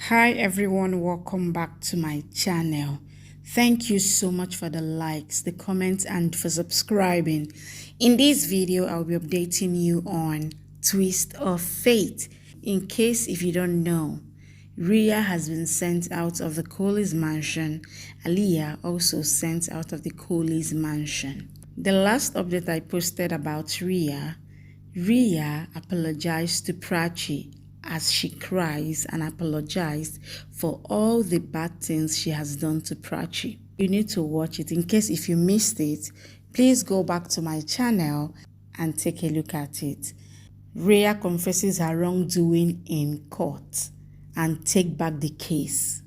Hi everyone, welcome back to my channel. Thank you so much for the likes, the comments, and for subscribing. In this video, I'll be updating you on Twist of Fate. In case if you don't know, Rhea has been sent out of the Coley's mansion. Alia also sent out of the Coley's mansion. The last update I posted about Rhea apologized to Prachi as she cries and apologized for all the bad things she has done to Prachi. You need to watch it. In case if you missed it, please go back to my channel and take a look at it. Rhea confesses her wrongdoing in court and take back the case.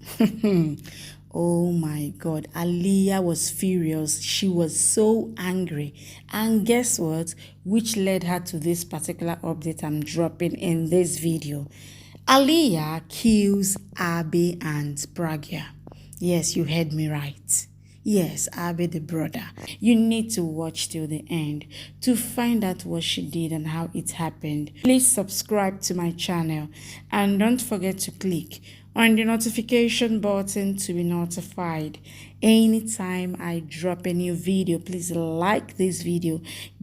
Oh my God, Alia was furious. She was so angry. And guess what? Which led her to this particular update I'm dropping in this video. Alia kills Abhi and Pragya. Yes, you heard me right. Yes, Abhi the brother. You need to watch till the end to find out what she did and how it happened. Please subscribe to my channel and don't forget to click on the notification button to be notified anytime I drop a new video. Please like this video,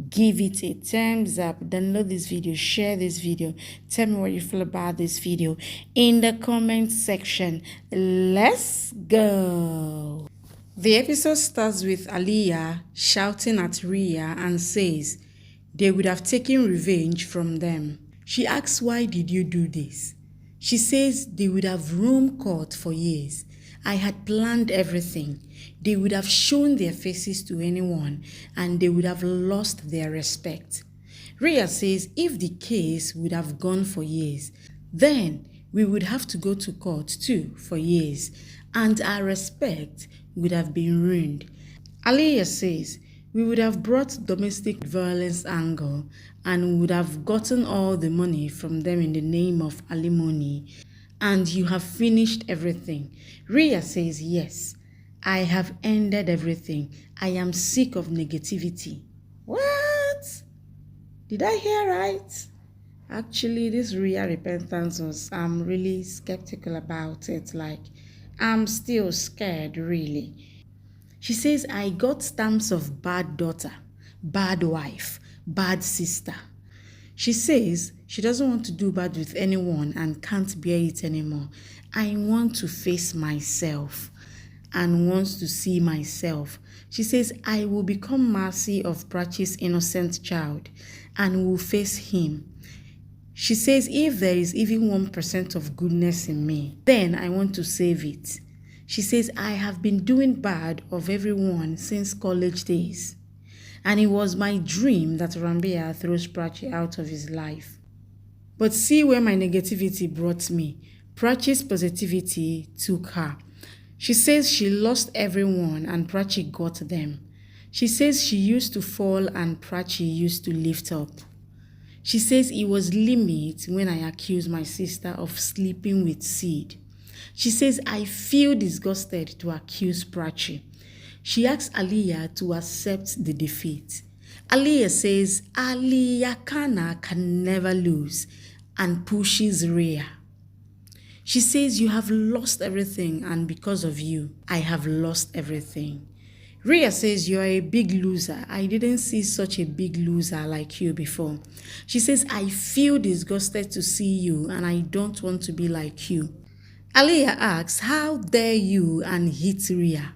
give it a thumbs up, download this video, share this video, tell me what you feel about this video in the comment section. Let's go. The episode starts with Alia shouting at Rhea and says they would have taken revenge from them. She asks, why did you do this? She says they would have room court for years. I had planned everything. They would have shown their faces to anyone and they would have lost their respect. Rhea says if the case would have gone for years, then we would have to go to court too for years and our respect would have been ruined. Alia says we would have brought domestic violence angle and would have gotten all the money from them in the name of alimony, and you have finished everything. Rhea says yes, I have ended everything. I am sick of negativity. What? Did I hear right? Actually, this Rhea repentance I'm really skeptical about it. Like, I'm still scared, really. She says, I got stamps of bad daughter, bad wife, bad sister. She says she doesn't want to do bad with anyone and can't bear it anymore. I want to face myself and wants to see myself. She says, I will become mercy of Prachi's innocent child and will face him. She says, if there is even 1% of goodness in me, then I want to save it. She says, I have been doing bad of everyone since college days. And it was my dream that Rhea throws Prachi out of his life. But see where my negativity brought me. Prachi's positivity took her. She says she lost everyone and Prachi got them. She says she used to fall and Prachi used to lift up. She says it was limit when I accused my sister of sleeping with Sid. She says, I feel disgusted to accuse Prachi. She asks Alia to accept the defeat. Alia says, Alia Kana can never lose and pushes Rhea. She says, you have lost everything and because of you, I have lost everything. Rhea says, you are a big loser. I didn't see such a big loser like you before. She says, I feel disgusted to see you and I don't want to be like you. Alia asks, how dare you, and hits Rhea.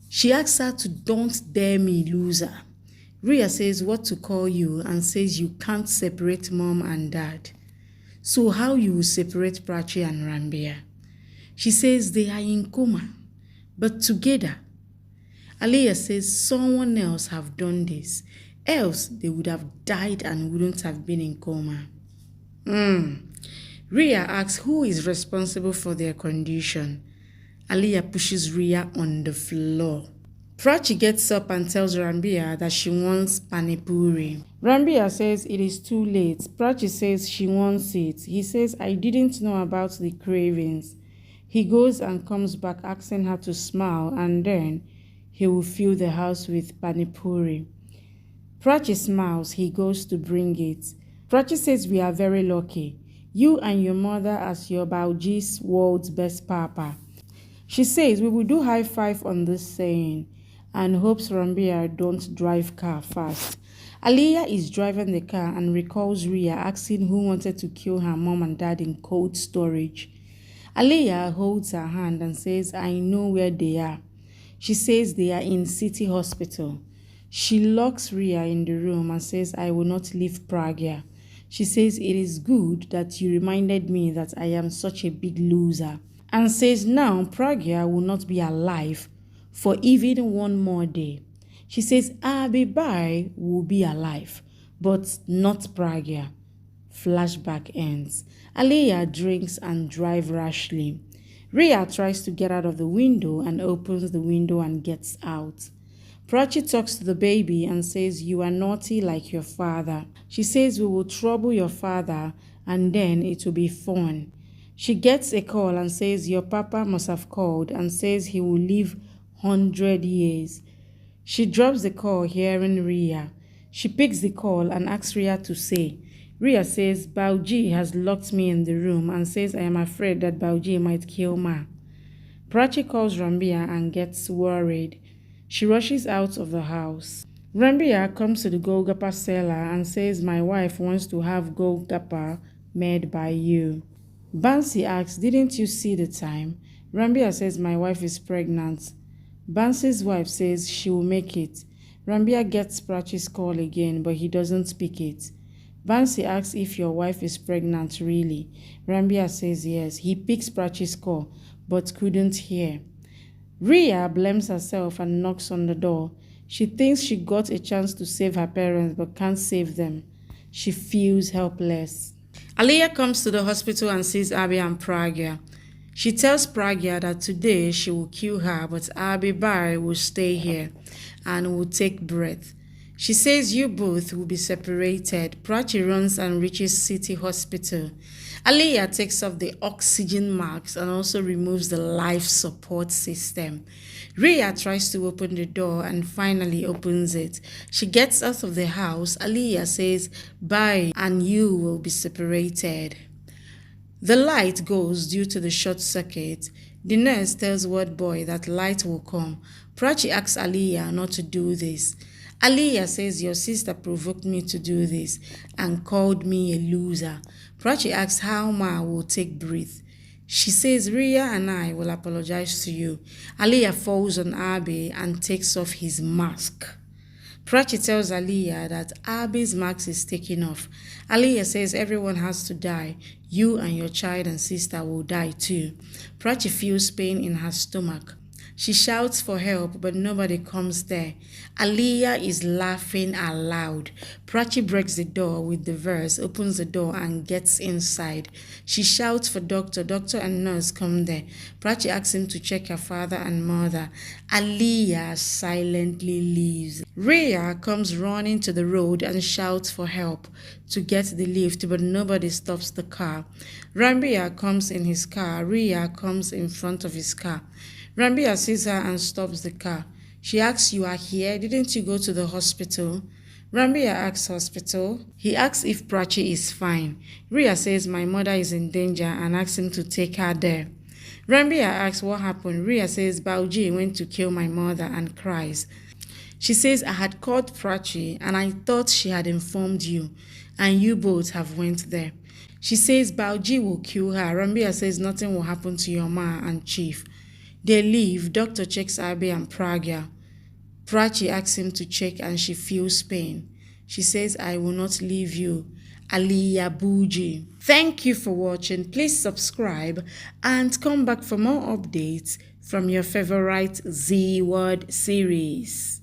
She asks her to don't dare me, loser. Rhea says what to call you and says you can't separate mom and dad. So how you will separate Prachi and Rhea? She says they are in coma, but together. Alia says someone else have done this, else they would have died and wouldn't have been in coma. Rhea asks who is responsible for their condition. Alia pushes Rhea on the floor. Prachi gets up and tells Rhea that she wants panipuri. Rhea says it is too late. Prachi says she wants it. He says, I didn't know about the cravings. He goes and comes back asking her to smile and then he will fill the house with panipuri. Prachi smiles. He goes to bring it. Prachi says we are very lucky. You and your mother as your Bauji's world's best papa. She says we will do high five on this saying and hopes Rambia don't drive car fast. Alia is driving the car and recalls Rhea asking who wanted to kill her mom and dad in cold storage. Alia holds her hand and says, I know where they are. She says they are in City Hospital. She locks Rhea in the room and says, I will not leave Pragya. She says, it is good that you reminded me that I am such a big loser. And says now Pragya will not be alive for even one more day. She says Abhi will be alive, but not Pragya. Flashback ends. Alia drinks and drives rashly. Rhea tries to get out of the window and opens the window and gets out. Prachi talks to the baby and says, you are naughty like your father. She says we will trouble your father and then it will be fun. She gets a call and says your papa must have called and says he will live 100 years. She drops the call hearing Rhea. She picks the call and asks Rhea to say. Rhea says Bauji has locked me in the room and says I am afraid that Bauji might kill Ma. Prachi calls Rambia and gets worried. She rushes out of the house. Rambia comes to the Golgappa seller and says my wife wants to have Golgappa made by you. Bansi asks, didn't you see the time? Rambia says my wife is pregnant. Bansi's wife says she will make it. Rambia gets Prachi's call again, but he doesn't pick it. Bansi asks if your wife is pregnant really. Rambia says yes. He picks Prachi's call, but couldn't hear. Rhea blames herself and knocks on the door. She thinks she got a chance to save her parents, but can't save them. She feels helpless. Alia comes to the hospital and sees Abhi and Pragya. She tells Pragya that today she will kill her, but Abhi will stay here and will take breath. She says you both will be separated. Prachi runs and reaches City Hospital. Alia takes off the oxygen masks and also removes the life support system. Rhea tries to open the door and finally opens it. She gets out of the house. Alia says, bye, and you will be separated. The light goes due to the short circuit. The nurse tells Ward Boy that light will come. Prachi asks Alia not to do this. Alia says your sister provoked me to do this and called me a loser. Prachi asks how Ma will take breath. She says Rhea and I will apologize to you. Alia falls on Abhi and takes off his mask. Prachi tells Alia that Abhi's mask is taken off. Alia says everyone has to die. You and your child and sister will die too. Prachi feels pain in her stomach. She shouts for help, but nobody comes there. Alia is laughing aloud. Prachi breaks the door with the verse, opens the door and gets inside. She shouts for doctor. Doctor and nurse come there. Prachi asks him to check her father and mother. Alia silently leaves. Rhea comes running to the road and shouts for help to get the lift, but nobody stops the car. Rambia comes in his car. Rhea comes in front of his car. Rambia sees her and stops the car. She asks, you are here? Didn't you go to the hospital? Rambia asks hospital. He asks if Prachi is fine. Rhea says my mother is in danger and asks him to take her there. Rambia asks what happened. Rhea says Bauji went to kill my mother and cries. She says I had called Prachi and I thought she had informed you and you both have went there. She says Bauji will kill her. Rambia says nothing will happen to your ma and chief. They leave. Doctor checks Abhi and Pragya. Prachi asks him to check and she feels pain. She says, I will not leave you. Alia Buji. Thank you for watching. Please subscribe and come back for more updates from your favorite Z Word series.